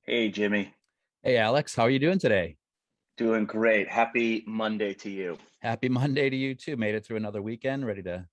Hey, Jimmy. Hey Alex, how are you doing today? Doing great. Happy Monday to you. Happy Monday to you too. Made it through another weekend, ready to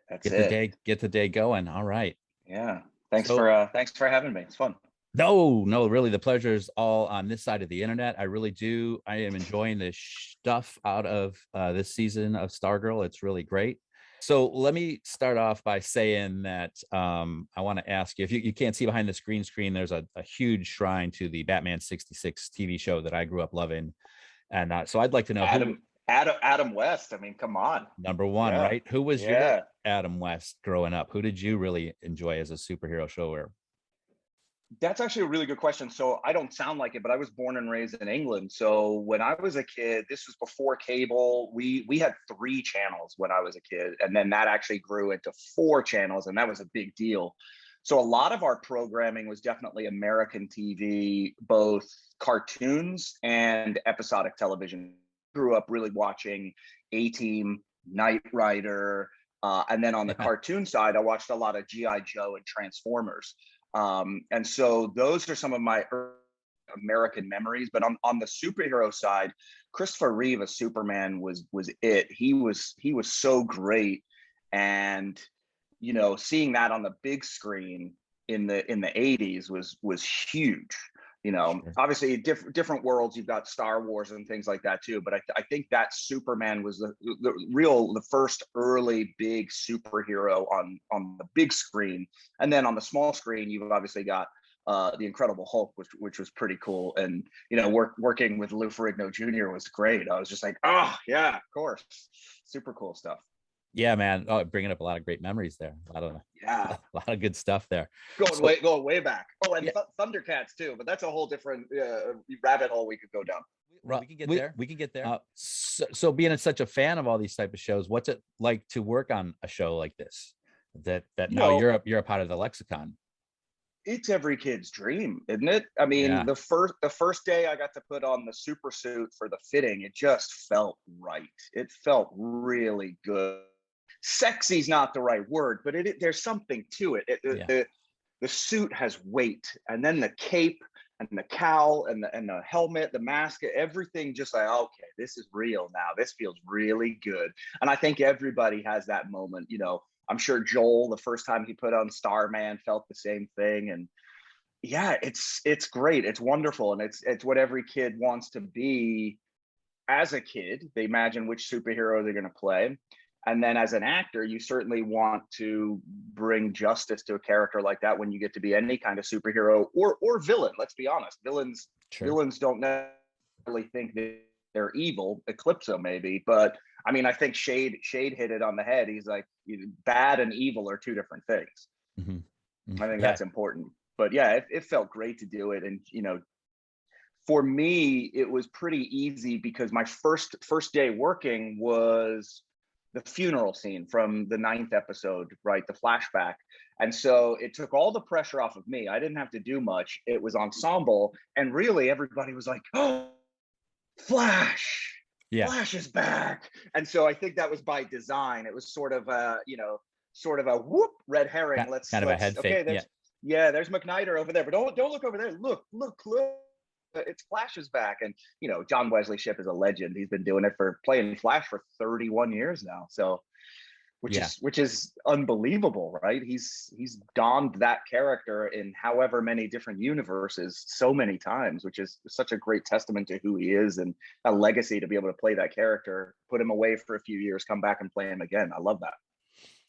That's get the it. day going. All right. Yeah. So Thanks for having me. It's fun. no, really the pleasure is all on this side of the internet. I really do. I am enjoying the stuff out of this season of Stargirl. It's really great. So let me start off by saying that I want to ask you if you can't see behind this green screen, there's a huge shrine to the Batman 66 TV show that I grew up loving. And so I'd like to know who Adam West. I mean, come on. number one, Yeah. right? Who was your Yeah. Adam West growing up? Who did you really enjoy as a superhero show? That's actually a really good question. So I don't sound like it, but I was born and raised in England. So when I was a kid, this was before cable. We had three channels when I was a kid, and then that actually grew into four channels, and that was a big deal. So a lot of our programming was definitely American TV, both cartoons and episodic television. Grew up really watching A Team, Knight Rider, and then on the Yeah. cartoon side, I watched a lot of GI Joe and Transformers. And so those are some of my American memories. But on the superhero side, Christopher Reeve as Superman was it. He was so great, and seeing that on the big screen in the 80s was huge. Sure. Obviously different worlds. You've got Star Wars and things like that too. But I think that Superman was the first early big superhero on the big screen, and then on the small screen you've obviously got the Incredible Hulk, which was pretty cool. And working with Lou Ferrigno Jr. was great. I was just like, oh yeah, of course, super cool stuff. Yeah, man. Oh, bringing up a lot of great memories there. Yeah, A lot of good stuff there. going So way back. Oh, and yeah, Thundercats too, but that's a whole different rabbit hole we could go down. we can get there. We can get there. So being such a fan of all these type of shows, what's it like to work on a show like this? That You now know, you're a part of the Lexicon. it's every kid's dream, isn't it? I mean, Yeah. the first day I got to put on the super suit for the fitting, it just felt right. It felt really good. Sexy's not the right word, but there's something to it. Yeah. The suit has weight, and then the cape and the cowl and the helmet, the mask, everything just like, okay, this is real now. This feels really good. And I think everybody has that moment. I'm sure Joel, the first time he put on Starman, felt the same thing. And yeah, it's great. It's wonderful, and it's what every kid wants to be as a kid. They imagine which superhero they're going to play. And then as an actor, you certainly want to bring justice to a character like that when you get to be any kind of superhero or villain. Let's be honest. Villains Sure. villains don't necessarily think that they're evil. Eclipso maybe, but I mean, I think Shade hit it on the head. He's like, bad and evil are two different things. Hmm. I think Yeah. that's important. But yeah, it felt great to do it. And for me, it was pretty easy because my first day working was the funeral scene from the ninth episode, right? The flashback. And so it took all the pressure off of me. I didn't have to do much. It was ensemble. And really, everybody was like, oh, Flash. Yeah. Flash is back. And so I think that was by design. It was sort of a whoop red herring. Kind of a head fake. Okay, Yeah. there's McNighter over there, but don't look over there. Look. It's Flash is back. And John Wesley Shipp is a legend. He's been doing it for playing Flash for 31 years now. So which Yeah. is which is unbelievable, right? He's donned that character in however many different universes so many times, which is such a great testament to who he is and a legacy to be able to play that character, put him away for a few years, come back and play him again. I love that.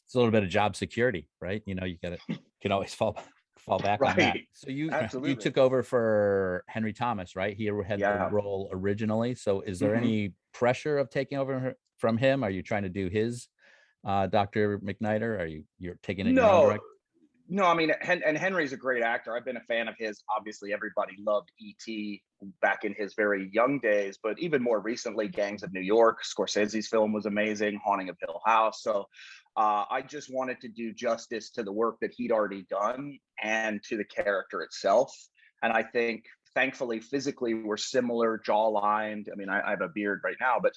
It's a little bit of job security, right? You got to can always fall back on that. Right. So you Absolutely. took over for Henry Thomas, right? He had the Yeah. role originally. So is there Hmm. any pressure of taking over from him? Are you trying to do his Dr. McNighter? You're taking it in your own No, direct? no, I mean, and Henry's a great actor. I've been a fan of his. Obviously, everybody loved E.T. back in his very young days, but even more recently, Gangs of New York, Scorsese's film was amazing, Haunting of Hill House. So I just wanted to do justice to the work that he'd already done and to the character itself. And I think, thankfully, physically, we're similar, jaw lined. I mean, I have a beard right now, but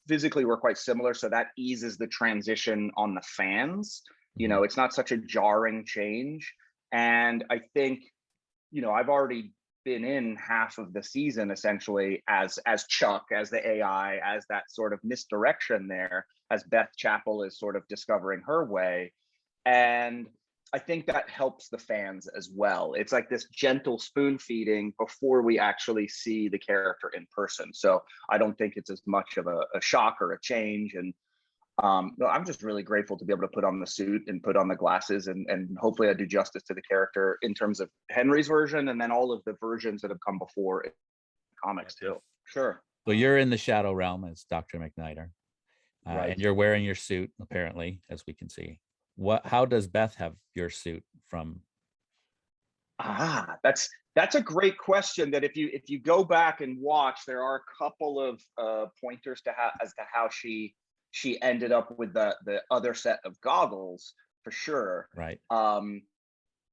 physically, we're quite similar. So that eases the transition on the fans. Mhm. It's not such a jarring change. And I think, I've already been in half of the season essentially as Chuck, as the AI, as that sort of misdirection there, as Beth Chapel is sort of discovering her way. And I think that helps the fans as well. It's like this gentle spoon feeding before we actually see the character in person. So I don't think it's as much of a shock or a change. And no, I'm just really grateful to be able to put on the suit and put on the glasses, and hopefully I do justice to the character in terms of Henry's version and then all of the versions that have come before in comics too. Sure. So you're in the shadow realm as Dr. McNighter, Right. and you're wearing your suit apparently, as we can see. How does Beth have your suit from? That's a great question. That if you go back and watch, there are a couple of pointers to how she ended up with the other set of goggles for sure. Right.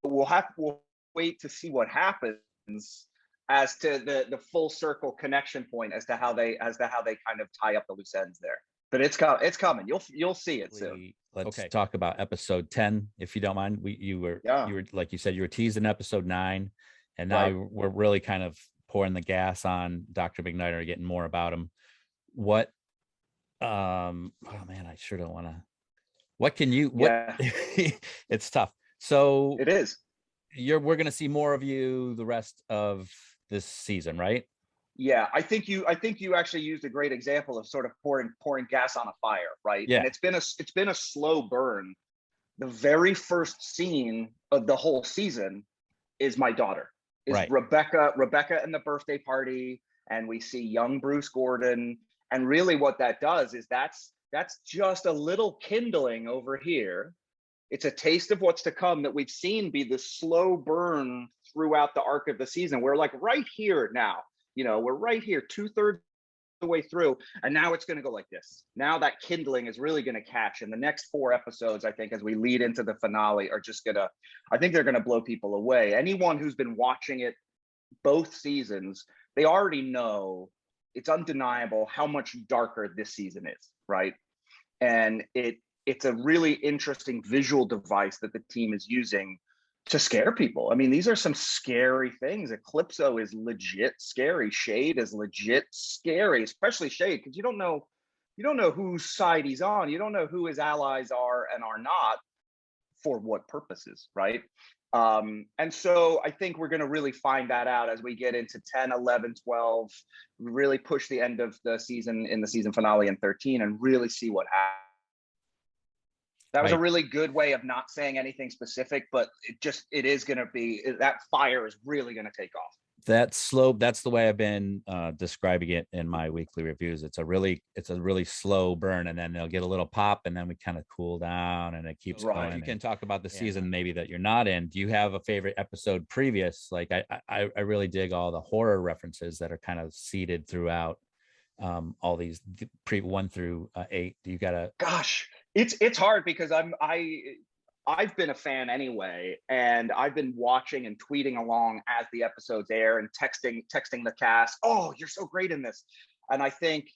We'll wait to see what happens as to the full circle connection point as to how they kind of tie up the loose ends there. But it's coming. You'll see it soon. Let's talk about episode 10, if you don't mind. You were like you said, you were teasing episode 9, and now we're really kind of pouring the gas on Dr. McNighter, getting more about him. What oh man, I sure don't want to. What can you? What? It's tough. So it is. We're going to see more of you the rest of this season, right? Yeah, I think you actually used a great example of sort of pouring gas on a fire, right? Yeah. And it's been a slow burn. The very first scene of the whole season is my daughter. Is right. Rebecca and the birthday party, and we see young Bruce Gordon. And really what that does is that's just a little kindling over here. It's a taste of what's to come that we've seen be the slow burn throughout the arc of the season. We're like right here now. We're right here 2/3 the way through, and now it's going to go like this. Now that kindling is really going to catch, and the next 4 episodes, I think, as we lead into the finale, are just I think they're going to blow people away. Anyone who's been watching it both seasons, they already know, it's undeniable how much darker this season is, right? And it's a really interesting visual device that the team is using to scare people. I mean, these are some scary things. Eclipso is legit scary. Shade is legit scary, especially Shade, because you don't know whose side he's on. You don't know who his allies are and are not, for what purposes, right? And so I think we're going to really find that out as we get into 10, 11, 12, really push the end of the season in the season finale in 13, and really see what happens. That was a really good way of not saying anything specific, but it is going to be, that fire is really going to take off. That's the way I've been describing it in my weekly reviews. It's a really slow burn, and then they'll get a little pop, and then we kind of cool down, and it keeps going. You can talk about the season maybe that you're not in. Do you have a favorite episode previous? Like I really dig all the horror references that are kind of seeded throughout all these 1 through 8. Do you got a? Gosh, it's hard because I've been a fan anyway, and I've been watching and tweeting along as the episodes air and texting the cast. Oh, you're so great in this. And I think,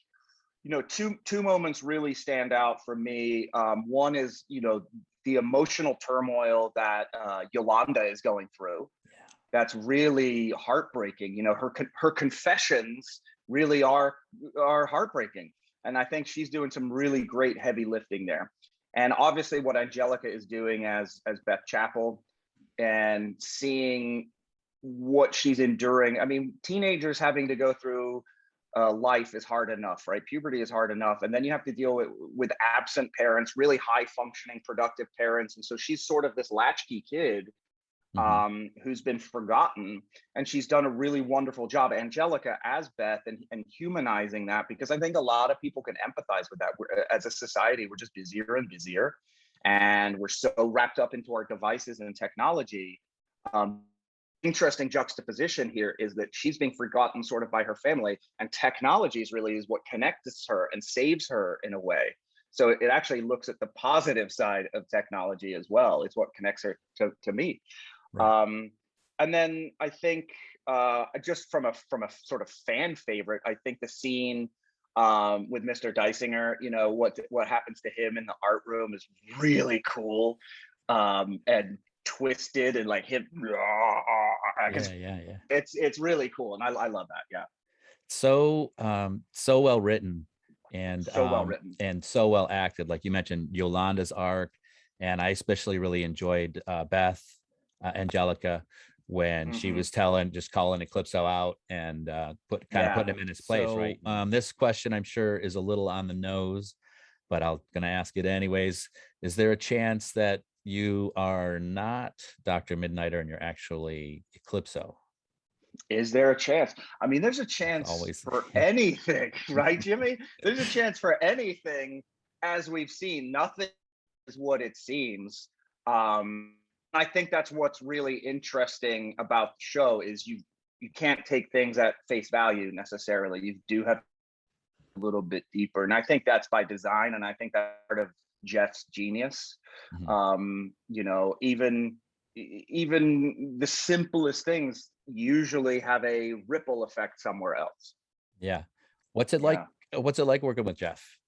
two moments really stand out for me. One is, the emotional turmoil that Yolanda is going through. Yeah. That's really heartbreaking. Her confessions really are heartbreaking. And I think she's doing some really great heavy lifting there. And obviously what Angelika is doing as Beth Chapel, and seeing what she's enduring. I mean, teenagers having to go through life is hard enough, right? Puberty is hard enough. And then you have to deal with absent parents, really high functioning, productive parents. And so she's sort of this latchkey kid who's been forgotten, and she's done a really wonderful job, Angelika as Beth, and humanizing that, because I think a lot of people can empathize with that. As a society, we're just busier and busier, and we're so wrapped up into our devices and technology. Interesting juxtaposition here is that she's being forgotten sort of by her family, and technology is what connects her and saves her in a way. So it actually looks at the positive side of technology as well. It's what connects her to me. Right. And then I think just from a sort of fan favorite, I think the scene with Mr. Dysinger, what happens to him in the art room is really cool. And twisted and like hip. Yeah. It's really cool, and I love that. Yeah, So so well written, so well written. and so well acted. Like you mentioned, Yolanda's arc, and I especially really enjoyed Beth, Angelika, when she was just calling Eclipso out and putting him in his place, So- right? This question I'm sure is a little on the nose, but I'm gonna ask it anyways. Is there a chance that you are not Dr. Mid-Nighter and you're actually Eclipso? Is there a chance? I mean, there's a chance Always. for anything, right, Jimmy? There's a chance for anything, as we've seen. Nothing is what it seems. I think that's what's really interesting about the show is you can't take things at face value necessarily. You do have a little bit deeper, and I think that's by design, and I think that's part of Geoff's genius. You know, even the simplest things usually have a ripple effect somewhere else. Yeah. What's it like? What's it like working with Geoff?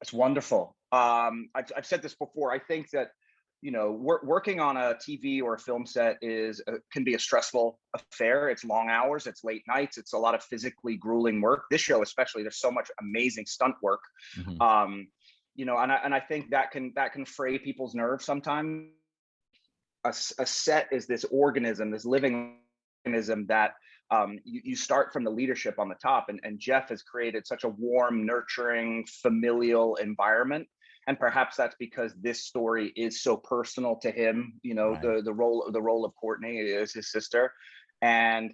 It's wonderful. I've said this before. I think that, you know, working on a TV or a film set can be a stressful affair. It's long hours, it's late nights, it's a lot of physically grueling work. This show, especially, there's so much amazing stunt work. You know, and I think that can fray people's nerves sometimes. A set is this organism, this living organism that you start from the leadership on the top, and Geoff has created such a warm, nurturing, familial environment. And perhaps that's because this story is so personal to him. You know, right. the role of Courtney is his sister, and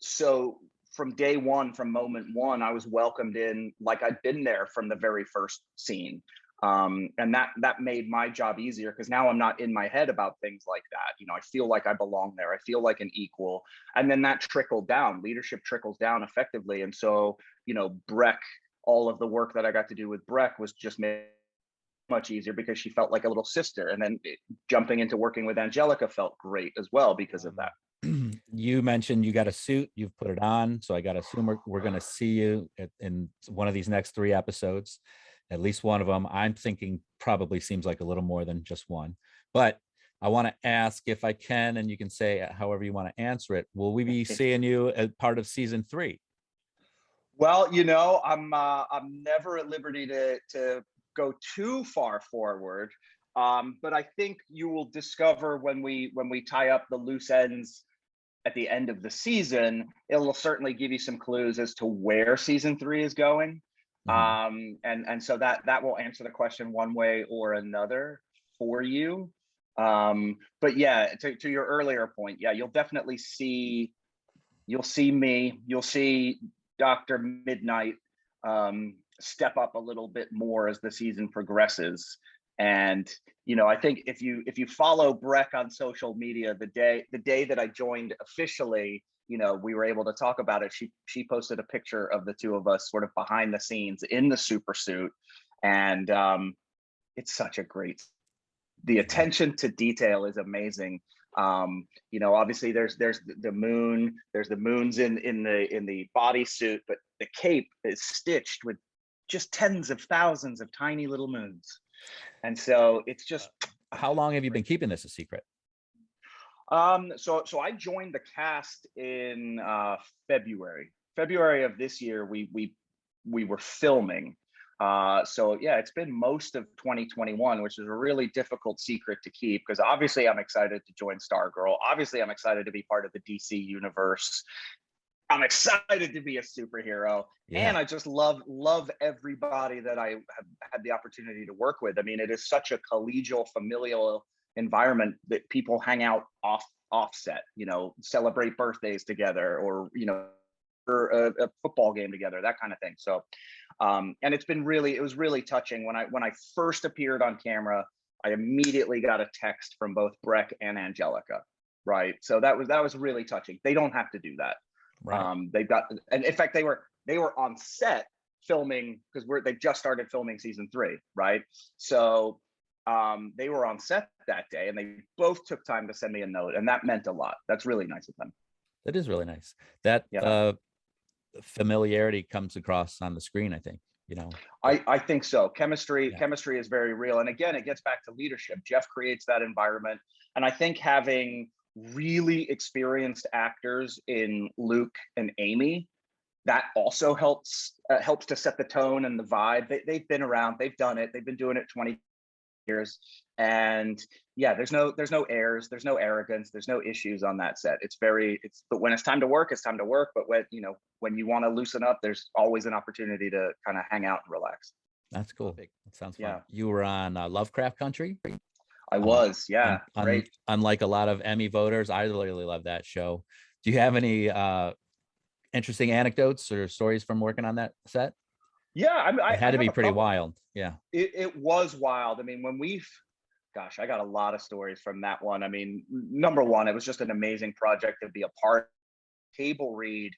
so from day one, from moment one, I was welcomed in like I'd been there from the very first scene. And that made my job easier because now I'm not in my head about things like that. You know, I feel like I belong there. I feel like an equal. And then that trickled down. Leadership trickles down effectively. And so, you know, Breck, all of the work that I got to do with Breck was just made much easier because she felt like a little sister. And then jumping into working with Angelika felt great as well because of that. You mentioned you got a suit, you've put it on. So I got to assume we're going to see you in one of these next 3 episodes. At least one of them. I'm thinking probably seems like a little more than just one, but I want to ask if I can, and you can say however you want to answer it. Will we be seeing you as part of season 3? Well, you know, I'm never at liberty to go too far forward, but I think you will discover when we tie up the loose ends at the end of the season, it will certainly give you some clues as to where season 3 is going. And so that will answer the question one way or another for you. But yeah, to your earlier point, yeah, you'll definitely see me, you'll see Dr. Mid-Nite step up a little bit more as the season progresses. And you know, I think if you follow Breck on social media, the day that I joined officially, you know, we were able to talk about it. She posted a picture of the two of us sort of behind the scenes in the super suit. And it's such a great, the attention to detail is amazing. You know, obviously there's the moon, there's the moons in the bodysuit, but the cape is stitched with just tens of thousands of tiny little moons. And so it's just. How long have you been keeping this a secret? So I joined the cast in February of this year. We were filming. So yeah, it's been most of 2021, which is a really difficult secret to keep because obviously I'm excited to join Stargirl. Obviously I'm excited to be part of the DC universe. I'm excited to be a superhero. Yeah. And I just love everybody that I have had the opportunity to work with. I mean, it is such a collegial, familial environment that people hang out offset, you know, celebrate birthdays together, or you know, for a football game together, that kind of thing. So and it was really touching when I first appeared on camera. I immediately got a text from both Breck and Angelika, right? So that was really touching. They don't have to do that, right? And in fact they were on set filming because they just started filming season 3, right? So they were on set that day and they both took time to send me a note, and that meant a lot. That's really nice of them. That is really nice. That familiarity comes across on the screen, I think, you know. I think so. Chemistry is very real. And again, it gets back to leadership. Geoff creates that environment. And I think having really experienced actors in Luke and Amy, that also helps to set the tone and the vibe. They've been around, they've done it, they've been doing it 20 years. And yeah, there's no airs, there's no arrogance, there's no issues on that set. But when it's time to work, it's time to work. But when you want to loosen up, there's always an opportunity to kind of hang out and relax. That's cool. That sounds fun. Yeah. You were on Lovecraft Country. I was, yeah. Great. Unlike a lot of Emmy voters, I really love that show. Do you have any interesting anecdotes or stories from working on that set? Yeah, it had to be pretty wild. Yeah, it was wild. I mean, I got a lot of stories from that one. I mean, number one, it was just an amazing project to be a part. Table read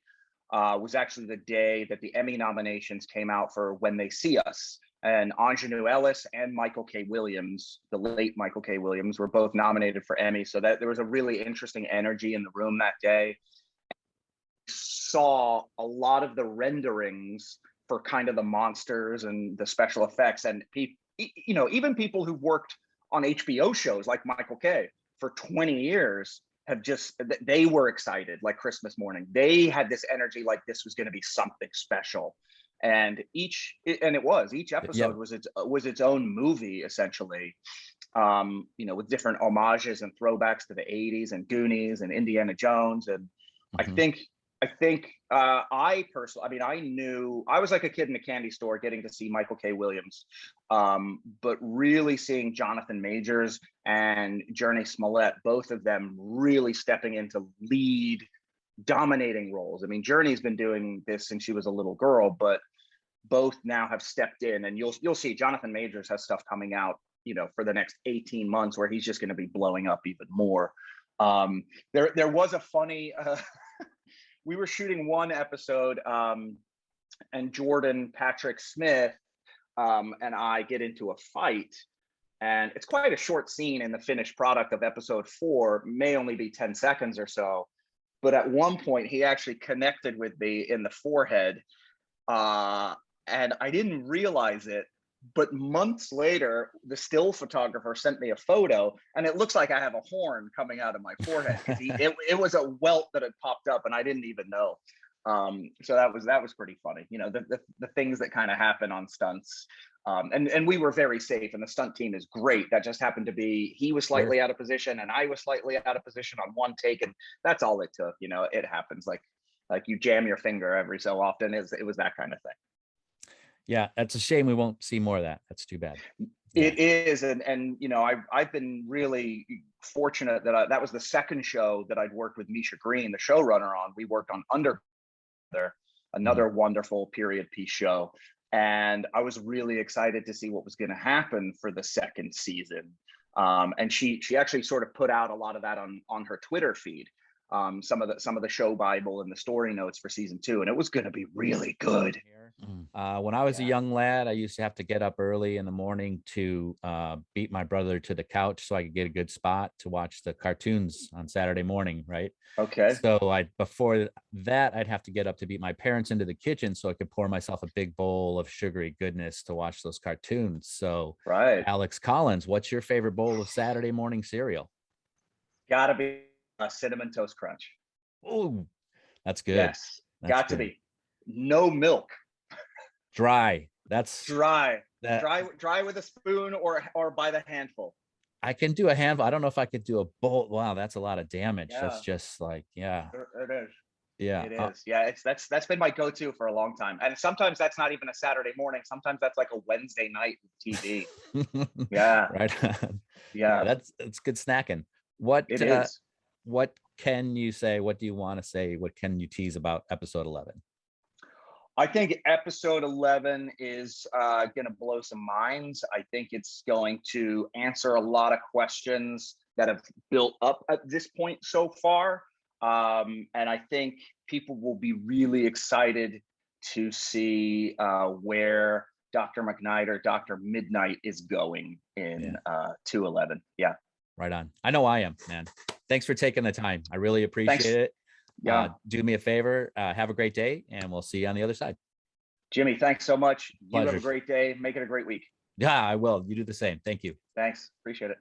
was actually the day that the Emmy nominations came out for When They See Us. And Angelina Ellis and Michael K. Williams, the late Michael K. Williams, were both nominated for Emmy. So that there was a really interesting energy in the room that day. Saw a lot of the renderings for kind of the monsters and the special effects, and even people who've worked on HBO shows like Michael K. for 20 years they were excited like Christmas morning. They had this energy like this was going to be something special. And each episode was its own movie, essentially, with different homages and throwbacks to the 80s and Goonies and Indiana Jones. And I think I personally, I was like a kid in a candy store getting to see Michael K. Williams, but really seeing Jonathan Majors and Jurnee Smollett, both of them really stepping into lead dominating roles. I mean, Journey's been doing this since she was a little girl, but both now have stepped in, and you'll see Jonathan Majors has stuff coming out, for the next 18 months where he's just going to be blowing up even more. There was a funny, we were shooting one episode, and Jordan Patrick Smith and I get into a fight, and it's quite a short scene in the finished product of episode 4, may only be 10 seconds or so. But at one point he actually connected with me in the forehead, and I didn't realize it, but months later, the still photographer sent me a photo, and it looks like I have a horn coming out of my forehead. It was a welt that had popped up, and I didn't even know. So that was pretty funny. The things that kind of happen on stunts. And we were very safe, and the stunt team is great. That just happened to be, he was slightly out of position and I was slightly out of position on one take, and that's all it took. It happens. Like you jam your finger every so often. It was that kind of thing. Yeah, that's a shame we won't see more of that. That's too bad. It is, and I've been really fortunate that that was the second show that I'd worked with Misha Green, the showrunner, on. We worked on Under, another wonderful period piece show, and I was really excited to see what was going to happen for the second season. And she actually sort of put out a lot of that on her Twitter feed. Some of the show Bible and the story notes for season 2, and it was going to be really good. When I was a young lad, I used to have to get up early in the morning to beat my brother to the couch so I could get a good spot to watch the cartoons on Saturday morning, right? Okay. So before that, I'd have to get up to beat my parents into the kitchen so I could pour myself a big bowl of sugary goodness to watch those cartoons. So, right. Alex Collins, what's your favorite bowl of Saturday morning cereal? Gotta be a Cinnamon Toast Crunch. Oh, that's good. Yes, got to be. No milk. Dry. That's dry with a spoon or by the handful. I can do a handful. I don't know if I could do a bowl. Wow, that's a lot of damage. Yeah. That's just like, yeah. It is. Yeah. It is. Yeah, that's been my go-to for a long time. And sometimes that's not even a Saturday morning. Sometimes that's like a Wednesday night TV. Yeah. Right on. Yeah. That's good snacking. What it is. What can you say? What do you want to say? What can you tease about episode 11? I think episode 11 is going to blow some minds. I think it's going to answer a lot of questions that have built up at this point so far. And I think people will be really excited to see where Dr. McNighter, Dr. Mid-Nite is going in 211. Yeah. Right on. I know I am, man. Thanks for taking the time. I really appreciate it. Yeah. Do me a favor. Have a great day, and we'll see you on the other side. Jimmy, thanks so much. Pleasure. You have a great day. Make it a great week. Yeah, I will. You do the same. Thank you. Thanks. Appreciate it.